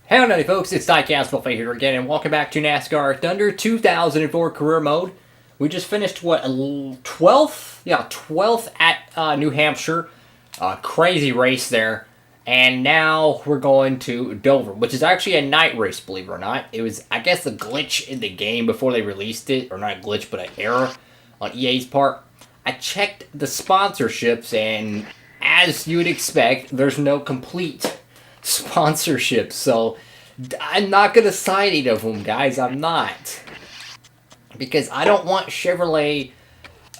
Howdy folks, it's DIECAST here again, and welcome back to NASCAR Thunder 2004 Career Mode. We just finished, what, 12th? Yeah, 12th at New Hampshire. Crazy race there. And now we're going to Dover, which is actually a night race, believe it or not. It was, I guess, a glitch in the game before they released it. Or not a glitch, but an error on EA's part. I checked the sponsorships, and as you would expect, there's no complete sponsorshiip, so I'm not gonna sign any of them, guys. I'm not, because I don't want Chevrolet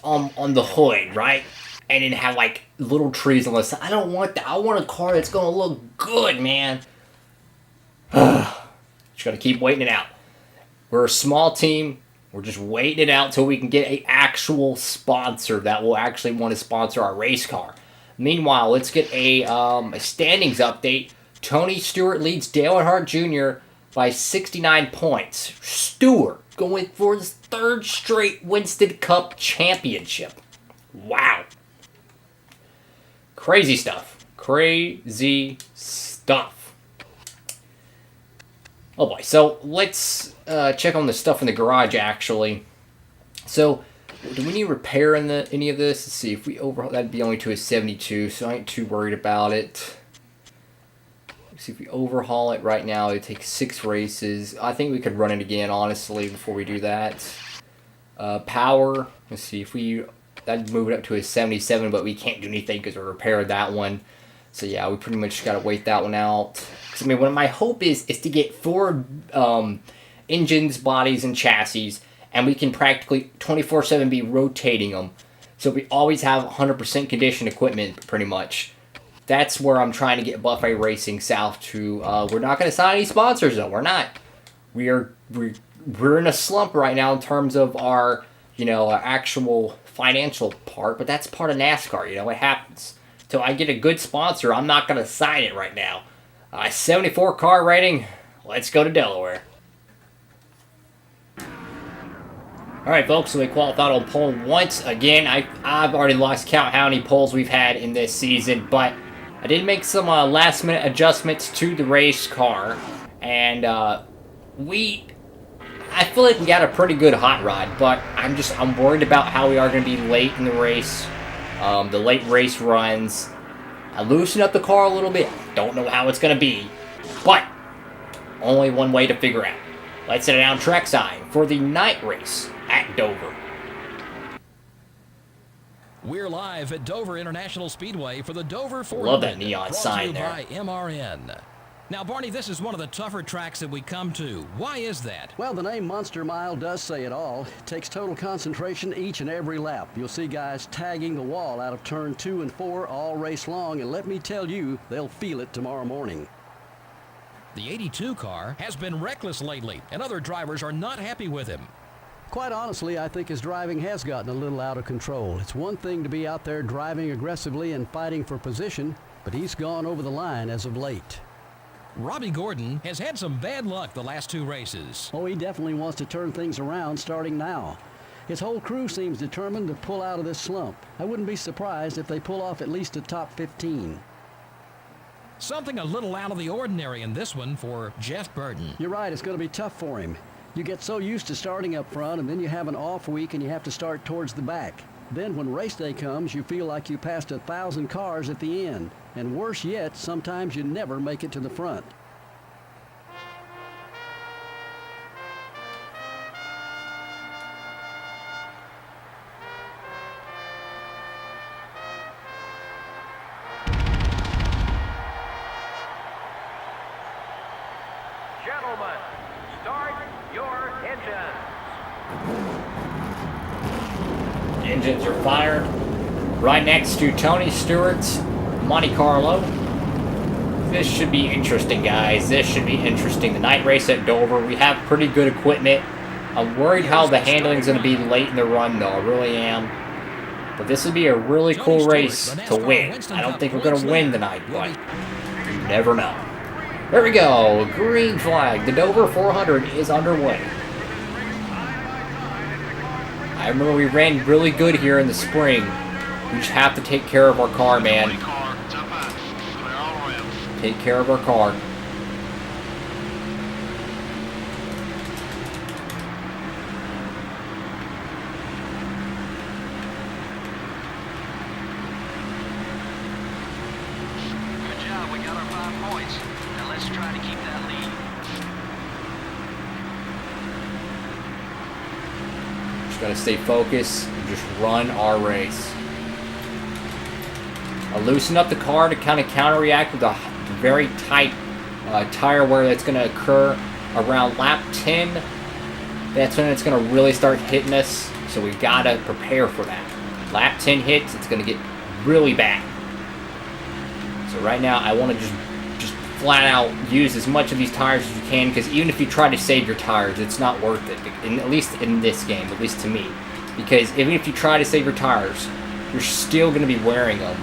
on the hood, right? And then have like little trees on the side. I don't want that. I want a car that's gonna look good, man. Just gotta keep waiting it out. We're a small team. We're just waiting it out till we can get an actual sponsor that will actually want to sponsor our race car. Meanwhile, let's get a standings update. Tony Stewart leads Dale Earnhardt Jr. by 69 points. Stewart going for his third straight Winston Cup championship. Wow. Crazy stuff. Crazy stuff. Oh boy. So let's check on the stuff in the garage, actually. So, do we need repair in any of this? Let's see. If we overhaul, that'd be only to a 72, so I ain't too worried about it. See, if we overhaul it right now, it takes 6 races. I think we could run it again, honestly, before we do that. Power, let's see, if we, that'd move it up to a 77, but we can't do anything because we repaired that one. So yeah, we pretty much got to wait that one out. Because, I mean, what my hope is to get 4 engines, bodies, and chassis, and we can practically 24/7 be rotating them. So we always have 100% condition equipment, pretty much. That's where I'm trying to get Buffet Racing South to. We're not going to sign any sponsors, though. We're not. We're in a slump right now in terms of our, our actual financial part. But that's part of NASCAR. It happens. Till I get a good sponsor, I'm not going to sign it right now. 74 car rating. Let's go to Delaware. All right, folks. So we qualified on pole once again. I've already lost count how many poles we've had in this season, but I did make some last-minute adjustments to the race car, and I feel like we got a pretty good hot rod, but I'm worried about how we are going to be late in the race, the late race runs. I loosened up the car a little bit. Don't know how it's going to be, but only one way to figure out. Let's set it down trackside for the night race at Dover. We're live at Dover International Speedway for the Dover 400. Love that neon sign there. By MRN. Now, Barney, this is one of the tougher tracks that we come to. Why is that? Well, the name Monster Mile does say it all. It takes total concentration each and every lap. You'll see guys tagging the wall out of turn 2 and 4 all race long, and let me tell you, they'll feel it tomorrow morning. The 82 car has been reckless lately, and other drivers are not happy with him. Quite honestly, I think his driving has gotten a little out of control. It's one thing to be out there driving aggressively and fighting for position, but he's gone over the line as of late. Robbie Gordon has had some bad luck the last 2 races. Oh, he definitely wants to turn things around starting now. His whole crew seems determined to pull out of this slump. I wouldn't be surprised if they pull off at least a top 15. Something a little out of the ordinary in this one for Jeff Burton. You're right, it's going to be tough for him. You get so used to starting up front, and then you have an off week and you have to start towards the back. Then when race day comes, you feel like you passed 1,000 cars at the end. And worse yet, sometimes you never make it to the front. Gentlemen, start your engines. Engines are fired. Right next to Tony Stewart's Monte Carlo. This should be interesting, guys. This should be interesting. The night race at Dover. We have pretty good equipment. I'm worried how the handling's going to be late in the run, though. I really am. But this would be a really cool race to win. I don't think we're going to win tonight, but you never know. There we go. Green flag. The Dover 400 is underway. I remember we ran really good here in the spring. We just have to take care of our car, man. Take care of our car. Just trying to keep that lead. Just gotta stay focused and just run our race. I'll loosen up the car to kind of counter-react with a very tight tire wear that's going to occur around lap 10. That's when it's going to really start hitting us, so we got to prepare for that. Lap 10 hits, it's going to get really bad. So right now, I want to just flat out use as much of these tires as you can, because even if you try to save your tires, it's not worth it, at least in this game, at least to me. Because even if you try to save your tires, you're still going to be wearing them.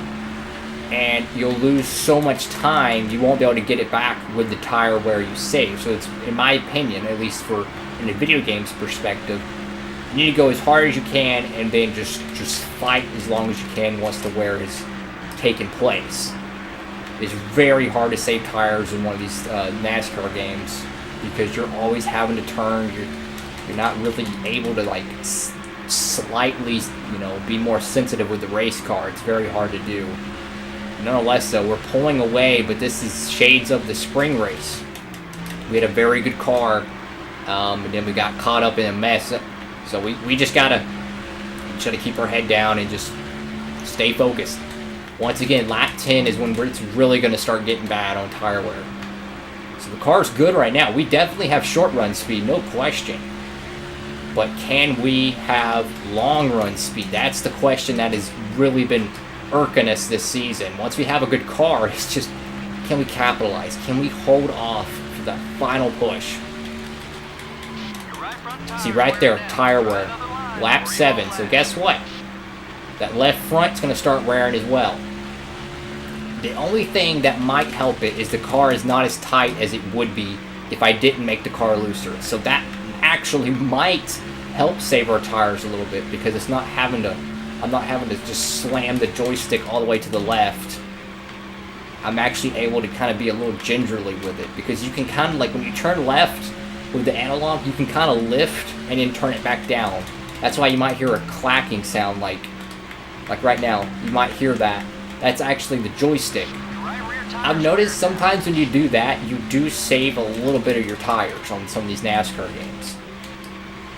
And you'll lose so much time, you won't be able to get it back with the tire wear you save. So it's, in my opinion, at least in a video game's perspective, you need to go as hard as you can and then just fight as long as you can once the wear has taken place. It's very hard to save tires in one of these NASCAR games because you're always having to turn. You're not really able to like slightly, be more sensitive with the race car. It's very hard to do. Nonetheless, though, we're pulling away, but this is shades of the spring race. We had a very good car, and then we got caught up in a mess. So we just gotta keep our head down and just stay focused. Once again, lap 10 is when it's really going to start getting bad on tire wear. So the car's good right now. We definitely have short run speed, no question. But can we have long run speed? That's the question that has really been irking us this season. Once we have a good car, it's just, can we capitalize? Can we hold off for that final push? See right there, tire wear, lap 7. So guess what? That left front's going to start wearing as well. The only thing that might help it is the car is not as tight as it would be if I didn't make the car looser. So that actually might help save our tires a little bit because I'm not having to just slam the joystick all the way to the left. I'm actually able to kind of be a little gingerly with it because you can kind of, like when you turn left with the analog, you can kind of lift and then turn it back down. That's why you might hear a clacking sound like right now. You might hear that. That's actually the joystick. I've noticed sometimes when you do that, you do save a little bit of your tires on some of these NASCAR games.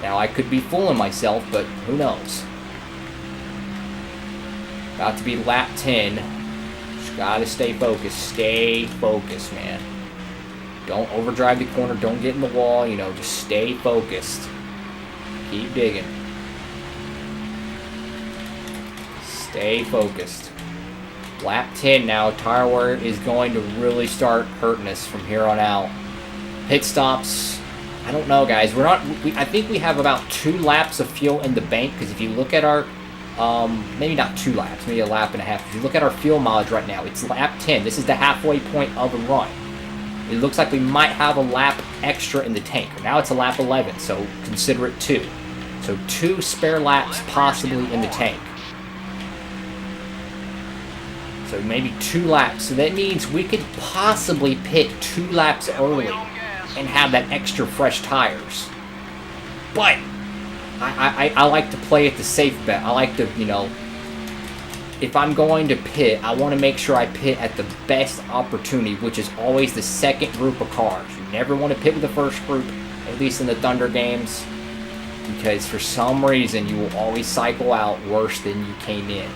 Now, I could be fooling myself, but who knows? About to be lap 10. Just gotta stay focused. Stay focused, man. Don't overdrive the corner. Don't get in the wall. Just stay focused. Keep digging. Stay focused. Lap 10 now. Tire wear is going to really start hurting us from here on out. Pit stops. I don't know, guys. I think we have about 2 laps of fuel in the bank because if you look at our maybe not 2 laps, maybe a lap and a half. If you look at our fuel mileage right now, it's lap 10. This is the halfway point of the run. It looks like we might have a lap extra in the tank. Now it's a lap 11, so consider it 2. So 2 spare laps possibly in the tank. So maybe 2 laps. So that means we could possibly pit 2 laps early and have that extra fresh tires. But I like to play at the safe bet. I like to, if I'm going to pit, I want to make sure I pit at the best opportunity, which is always the second group of cars. You never want to pit with the first group, at least in the Thunder games, because for some reason you will always cycle out worse than you came in.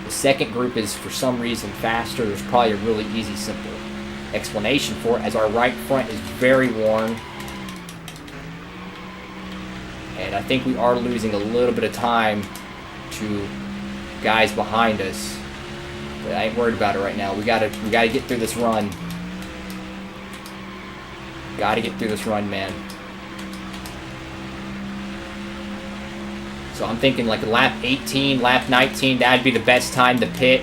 The second group is for some reason faster. There's probably a really easy, simple explanation for it, as our right front is very worn. And I think we are losing a little bit of time to guys behind us. But I ain't worried about it right now. We gotta get through this run. Gotta get through this run, man. So I'm thinking like lap 18, lap 19, that'd be the best time to pit.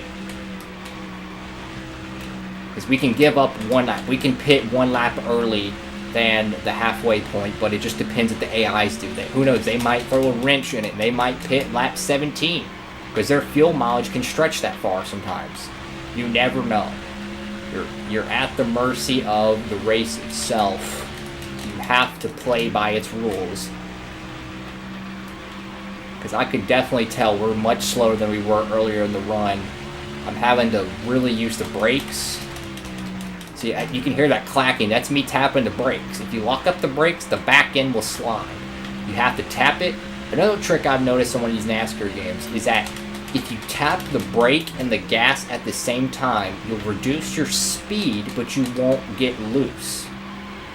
Because we can give up 1 lap. We can pit 1 lap early than the halfway point, but it just depends if the AIs do that. Who knows? They might throw a wrench in it. They might pit lap 17 because their fuel mileage can stretch that far sometimes. You never know. You're at the mercy of the race itself. You have to play by its rules. Because I could definitely tell we're much slower than we were earlier in the run. I'm having to really use the brakes. See, you can hear that clacking. That's me tapping the brakes. If you lock up the brakes, the back end will slide. You have to tap it. Another trick I've noticed on one of these NASCAR games is that if you tap the brake and the gas at the same time, you'll reduce your speed, but you won't get loose.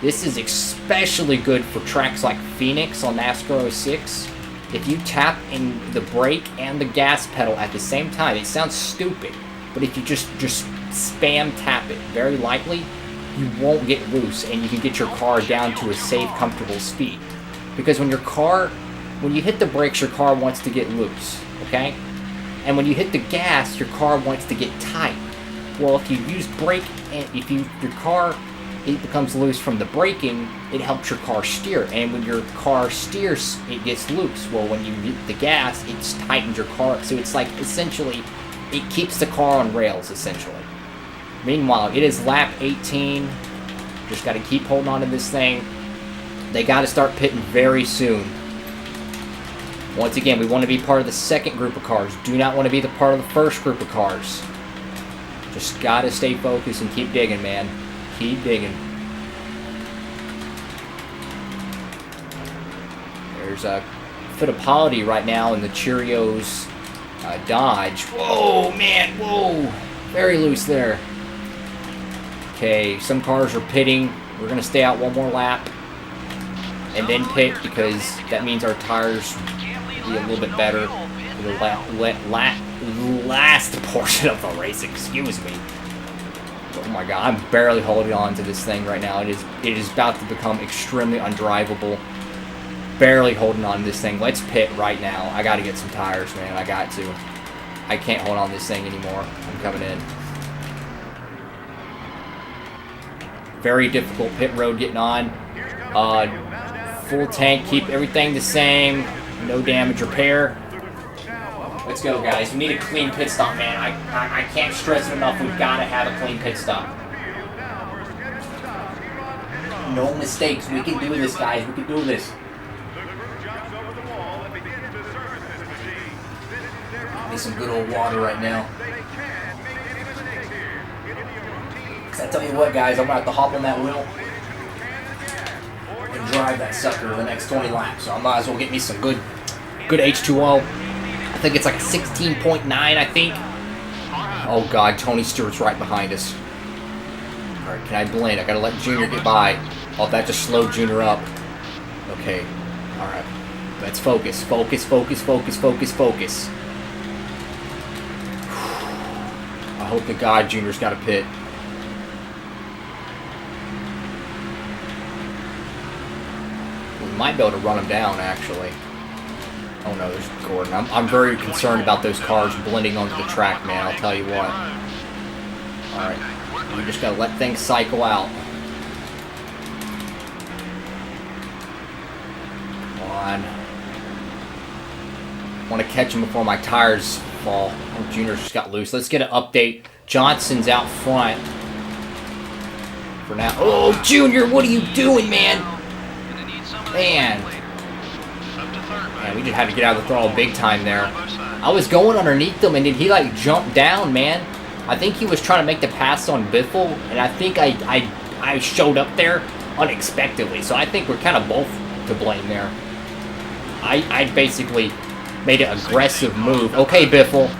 This is especially good for tracks like Phoenix on NASCAR 06. If you tap in the brake and the gas pedal at the same time, it sounds stupid, but if you just spam tap it very lightly, you won't get loose, and you can get your car down to a safe, comfortable speed. Because when you hit the brakes, your car wants to get loose, okay? And when you hit the gas, your car wants to get tight. Well, if you use brake, and if your car it becomes loose from the braking, it helps your car steer. And when your car steers, it gets loose. Well, when you hit the gas, it tightens your car. So it's like, essentially, it keeps the car on rails, essentially. Meanwhile, it is lap 18. Just got to keep holding on to this thing. They got to start pitting very soon. Once again, we want to be part of the second group of cars. Do not want to be the part of the first group of cars. Just got to stay focused and keep digging, man. Keep digging. There's a Fittipaldi right now in the Cheerios Dodge. Whoa, man, whoa. Very loose there. Okay, some cars are pitting. We're going to stay out one more lap and then pit because that means our tires will be a little bit better for the last portion of the race. Excuse me. Oh my god, I'm barely holding on to this thing right now. It is about to become extremely undrivable. Barely holding on to this thing. Let's pit right now. I got to get some tires, man. I got to. I can't hold on to this thing anymore. I'm coming in. Very difficult pit road getting on. Full tank, keep everything the same. No damage repair. Let's go, guys. We need a clean pit stop, man. I can't stress it enough. We've got to have a clean pit stop. No mistakes. We can do this, guys. We can do this. Need some good old water right now. I tell you what, guys, I'm going to have to hop on that wheel and drive that sucker the next 20 laps. So I might as well get me some good H2O. I think it's like a 16.9, I think. Oh, God, Tony Stewart's right behind us. All right, can I blend? I got to let Junior get by. Oh, that just slowed Junior up. Okay, all right. Let's focus, focus, focus, focus, focus, focus. I hope to God Junior's got a pit. Might be able to run them down, actually. Oh no, there's Gordon. I'm very concerned about those cars blending onto the track, man. I'll tell you what. Alright. We just gotta let things cycle out. Come on. I want to catch him before my tires fall. Oh, Junior's just got loose. Let's get an update. Johnson's out front. For now. Oh, Junior, what are you doing, man? Man, we just had to get out of the throttle big time there. I was going underneath them, and then he, like, jumped down, man. I think he was trying to make the pass on Biffle, and I think I showed up there unexpectedly. So I think we're kind of both to blame there. I basically made an aggressive move. Okay, Biffle.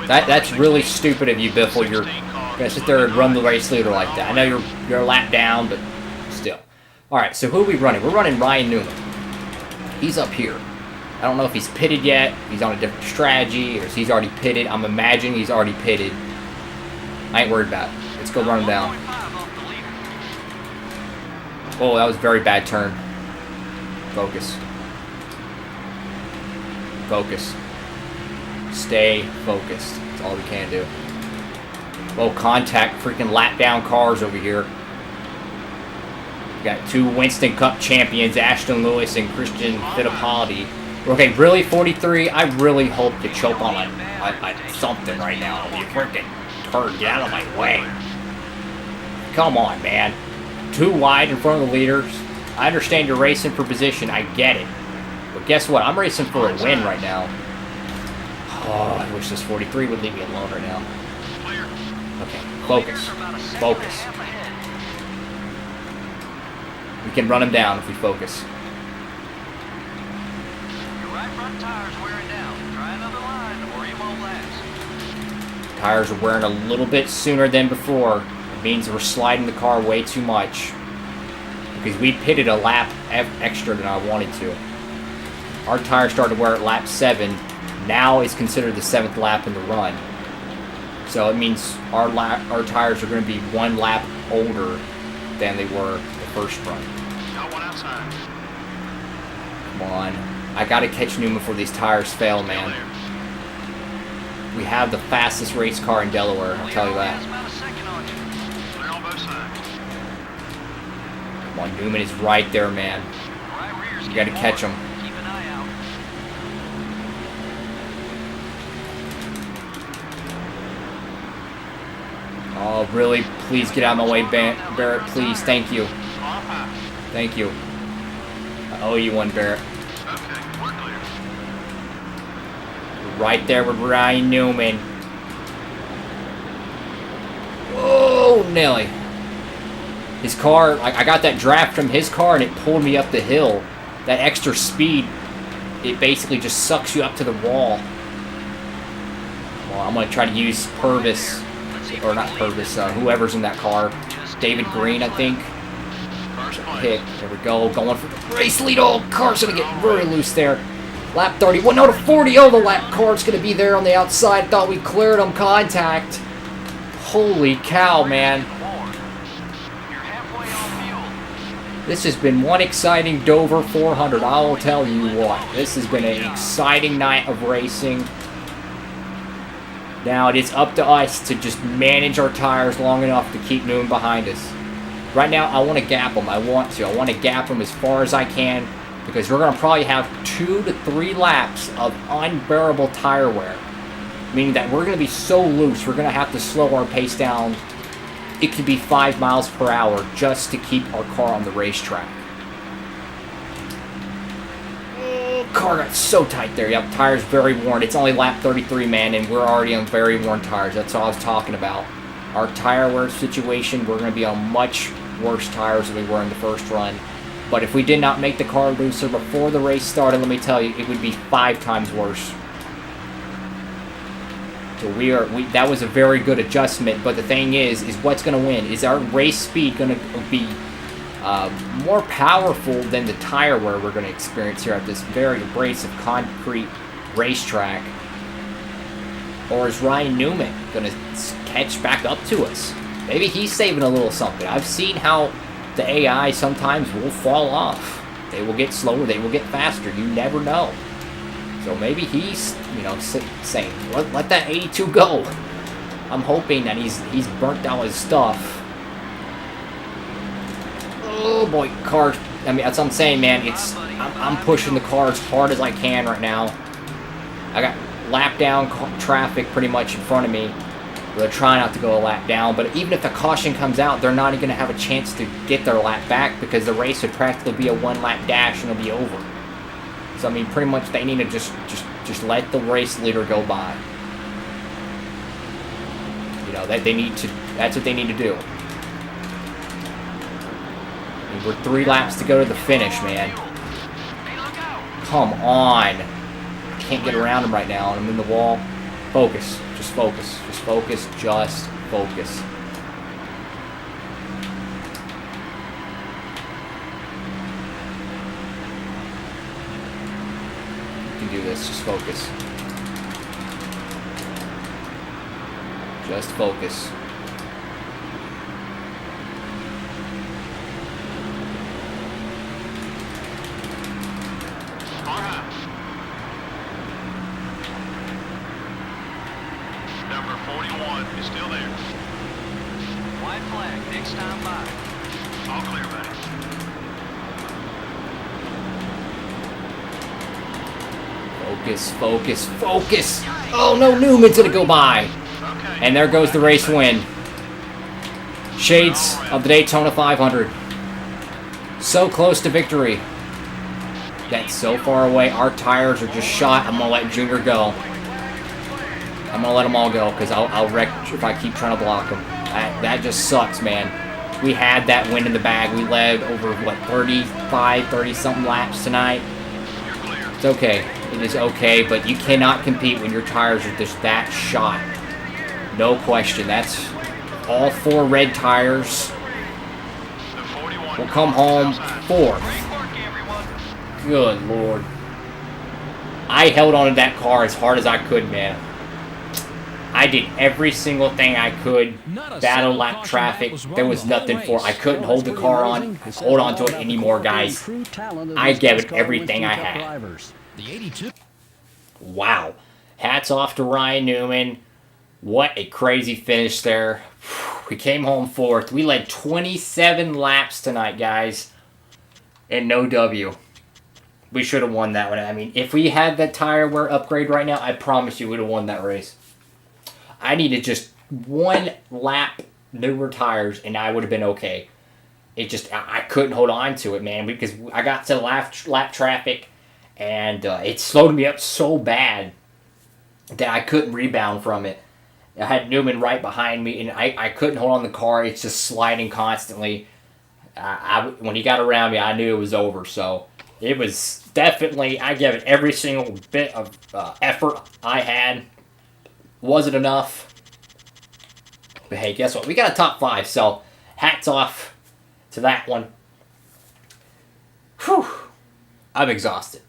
That's really stupid of you, Biffle. You're going to sit there and run the race leader like that. I know you're a lap down, but still. Alright, so who are we running? We're running Ryan Newman. He's up here. I don't know if he's pitted yet. He's on a different strategy, or if he's already pitted. I'm imagining he's already pitted. I ain't worried about it. Let's go run him down. Oh, that was a very bad turn. Focus. Focus. Stay focused. That's all we can do. Oh, contact freaking lap down cars over here. Got two Winston Cup champions, Ashton Lewis and Christian Fittipaldi. Okay, really, 43? I really hope to choke on something right now. You freaking turd, get out of my way. Come on, man. Too wide in front of the leaders. I understand you're racing for position. I get it. But guess what? I'm racing for a win right now. Oh, I wish this 43 would leave me alone right now. Okay. Focus. Focus. We can run him down if we focus. Your right front tire's wearing down. Try another line or you won't last. Tires are wearing a little bit sooner than before. It means we're sliding the car way too much. Because we pitted a lap extra than I wanted to. Our tires started to wear at lap 7. Now is considered the 7th lap in the run. So it means our tires are going to be 1 lap older than they were the first run. Got one outside. Come on. I got to catch Newman before these tires fail, man. We have the fastest race car in Delaware, I'll tell you that. About a second on you. Clear on both sides. Come on, Newman is right there, man. Right rear's You got to getting catch more. him. Keep an eye out. Oh, really? Please get out of my way, Barrett. Please. Thank you. Thank you. I owe you one, Barrett. Okay, we're clear. Right there with Ryan Newman. Oh, Nelly. His car, I got that draft from his car and it pulled me up the hill. That extra speed, it basically just sucks you up to the wall. Well, I'm going to try to use Purvis. Or not Purvis, whoever's in that car. David Green, I think. Pick. There we go. Going for the race lead. Oh, car's going to get very loose there. Lap 31. No, to 40. Oh, the lap car's going to be there on the outside. Thought we cleared on contact. Holy cow, man. You're halfway on fuel. This has been one exciting Dover 400. I will tell you what. This has been an exciting night of racing. Now it is up to us to just manage our tires long enough to keep Newman behind us. Right now, I want to gap him. I want to gap him as far as I can because we're going to probably have 2 to 3 laps of unbearable tire wear. Meaning that we're going to be so loose, we're going to have to slow our pace down. It could be 5 miles per hour just to keep our car on the racetrack. Car got so tight there. Yep, tires very worn. It's only lap 33, man, and we're already on very worn tires. That's all I was talking about. Our tire wear situation, we're going to be on much worse tires than we were in the first run. But if we did not make the car looser before the race started, let me tell you, it would be 5 times worse. So that was a very good adjustment. But the thing is what's going to win? Is our race speed going to be more powerful than the tire wear we're going to experience here at this very abrasive concrete racetrack? Or is Ryan Newman going to catch back up to us? Maybe he's saving a little something. I've seen how the AI sometimes will fall off. They will get slower, they will get faster. You never know. So maybe he's, saying, let that 82 go. I'm hoping that he's burnt out his stuff. Oh boy, car. I mean, that's what I'm saying, man. I'm pushing the car as hard as I can right now. I got lap down traffic pretty much in front of me. They're trying not to go a lap down, but even if the caution comes out, they're not even going to have a chance to get their lap back because the race would practically be a 1-lap dash and it'll be over. So I mean, pretty much they need to just let the race leader go by. They need to. That's what they need to do. We're 3 laps to go to the finish, man. Come on. Can't get around him right now, and I'm in the wall. Focus. Just focus. Just focus. Just focus. You can do this. Just focus. Just focus. Number 41 is still there. White flag, next time by. All clear, buddy. Focus, focus, focus! Oh no, Newman's gonna go by! And there goes the race win. Shades of the Daytona 500. So close to victory. That's so far away. Our tires are just shot. I'm gonna let Junior go. I'm gonna let them all go because I'll wreck if I keep trying to block them. That just sucks, man. We had that win in the bag. We led over, what, 30-something laps tonight. It's okay. It is okay, but you cannot compete when your tires are just that shot. No question. That's all 4 red tires. We'll come home 4th. Good Lord. I held on to that car as hard as I could, man. I did every single thing I could. Battle lap traffic. There was nothing for it. I couldn't hold the car on, hold on to it anymore, guys. I gave it everything I had. The 82. Wow. Hats off to Ryan Newman. What a crazy finish there. We came home 4th. We led 27 laps tonight, guys. And no W. We should have won that one. I mean, if we had that tire wear upgrade right now, I promise you we would have won that race. I needed just 1 lap newer tires, and I would have been okay. It just, I couldn't hold on to it, man, because I got to lap traffic, and it slowed me up so bad that I couldn't rebound from it. I had Newman right behind me, and I couldn't hold on the car. It's just sliding constantly. When he got around me, I knew it was over, so it was definitely, I gave it every single bit of effort I had. Wasn't enough. But hey, guess what? We got a top 5, so hats off to that one. Whew. I'm exhausted.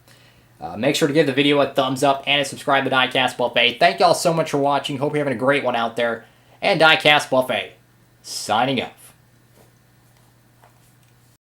Make sure to give the video a thumbs up and subscribe to DIECAST Buffet. Thank y'all so much for watching. Hope you're having a great one out there. And DIECAST Buffet, signing off.